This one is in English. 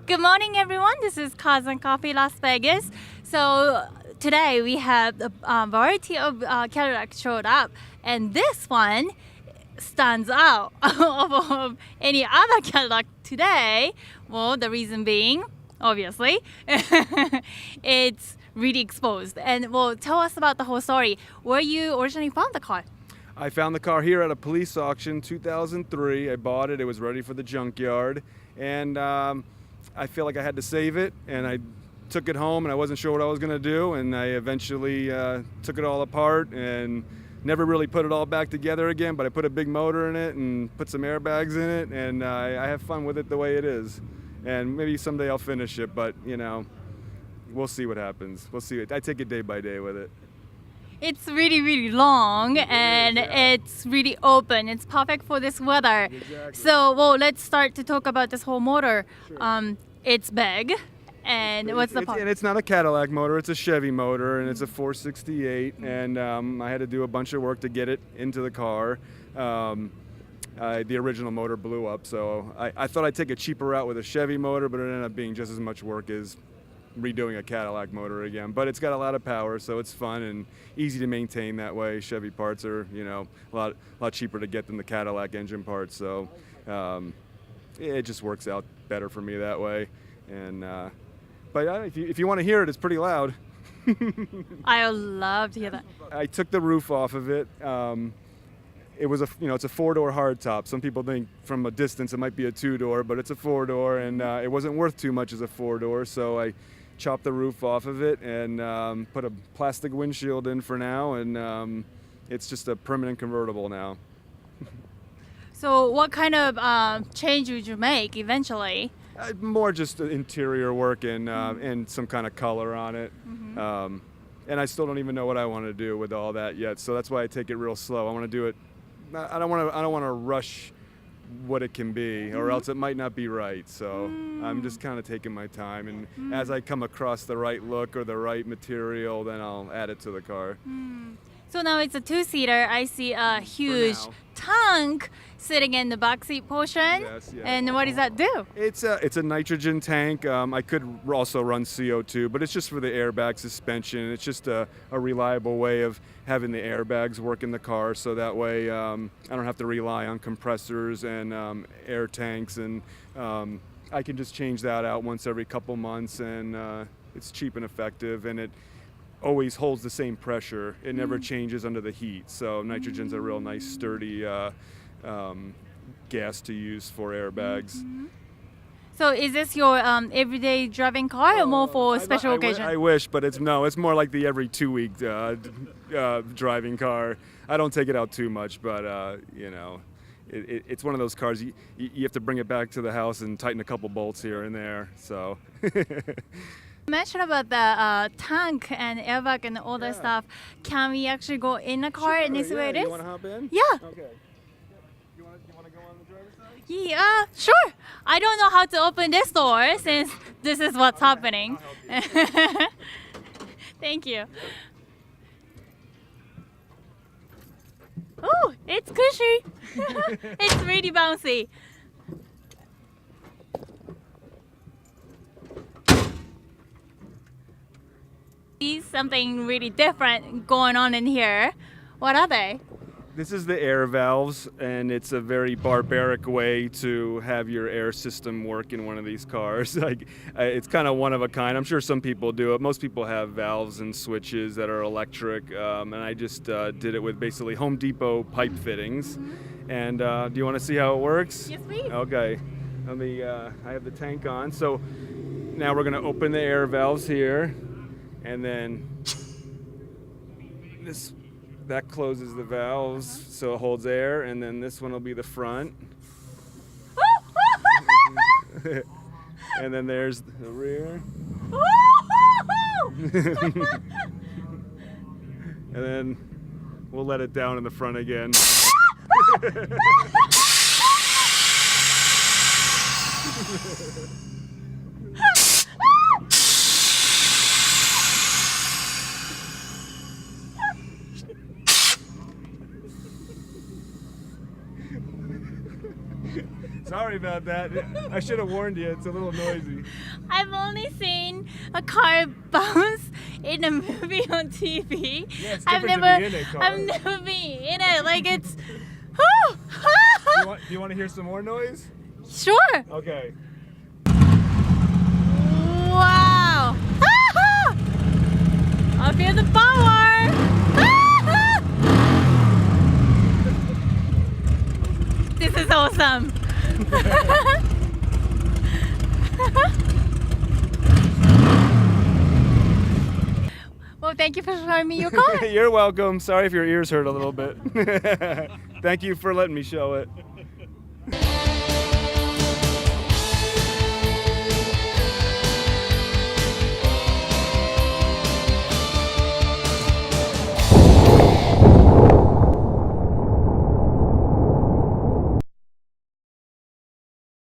Good morning, everyone. This is Cars and Coffee Las Vegas. So today we have a variety of Cadillacs showed up, and this one stands out of any other Cadillac today. Well, the reason being, obviously, it's really exposed. And well, tell us about the whole story. Where you originally found the car? I found the car here at a police auction, 2003. I bought it. It was ready for the junkyard. And I feel like I had to save it. And I took it home and I wasn't sure what I was going to do. And I eventually took it all apart and never really put it all back together again. But I put a big motor in it and put some airbags in it. And I have fun with it the way it is. And maybe someday I'll finish it. But, you know, we'll see what happens. We'll see. I take it day by day with it. It's really, really long and it's really open. It's perfect for this weather. Exactly. So, well, let's start to talk about this whole motor. Sure. It's big. And what's the part? And it's not a Cadillac motor, it's a Chevy motor, and it's a 468. And I had to do a bunch of work to get it into the car. The original motor blew up, so I thought I'd take a cheaper route with a Chevy motor, but it ended up being just as much work as redoing a Cadillac motor again. But it's got a lot of power, so it's fun and easy to maintain that way. Chevy parts are, you know, a lot cheaper to get than the Cadillac engine parts, so it just works out better for me that way. And but if you want to hear it, it's pretty loud. I would love to hear that. I took the roof off of it. It was it's a 4-door hardtop. Some people think from a distance it might be a 2-door, but it's a 4-door, and it wasn't worth too much as a 4-door, so I chopped the roof off of it and put a plastic windshield in for now, and it's just a permanent convertible now. So what kind of change would you make eventually? More just interior work and some kind of color on it. Mm-hmm. And I still don't even know what I want to do with all that yet, so that's why I take it real slow. I want to do it. I don't want to rush what it can be, or else it might not be right. So I'm just kind of taking my time, and as I come across the right look or the right material, then I'll add it to the car. So now it's a 2-seater. I see a huge tank sitting in the backseat portion. Yes, yeah. And what does that do? It's a nitrogen tank. I could also run CO2, but it's just for the airbag suspension. It's just a reliable way of having the airbags work in the car, so that way I don't have to rely on compressors and air tanks, and I can just change that out once every couple months, and it's cheap and effective, and it always holds the same pressure. It never changes under the heat, so nitrogen's a real nice sturdy gas to use for airbags. So is this your everyday driving car or more for special occasion? I wish, but it's more like the every 2-week driving car. I don't take it out too much, but you know, it's one of those cars you have to bring it back to the house and tighten a couple bolts here and there. So. You mentioned about the tank and airbag and all that stuff. Can we actually go in the car and see where it is? You want to hop in? Yeah. Okay. You want to go on the driver's side? Yeah, sure. I don't know how to open this door since this is what's happening. Thank you. Oh, it's cushy. It's really bouncy. Something really different going on in here. What are they? This is the air valves, and it's a very barbaric way to have your air system work in one of these cars. It's kind of one of a kind. I'm sure some people do it. Most people have valves and switches that are electric, and I just did it with basically Home Depot pipe fittings. And do you want to see how it works? Yes, please. Okay. I have the tank on. So now we're going to open the air valves here, and then that closes the valves, so it holds air, and then this one will be the front. And then there's the rear. And then we'll let it down in the front again. Sorry about that. I should have warned you. It's a little noisy. I've only seen a car bounce in a movie on TV. Yeah, it's I've different never, to be in a car. I've never been in it. Like it's. Do you want to hear some more noise? Sure. Okay. Wow. I feel the power. This is awesome. Well, thank you for showing me your car. You're welcome. Sorry if your ears hurt a little bit. Thank you for letting me show it.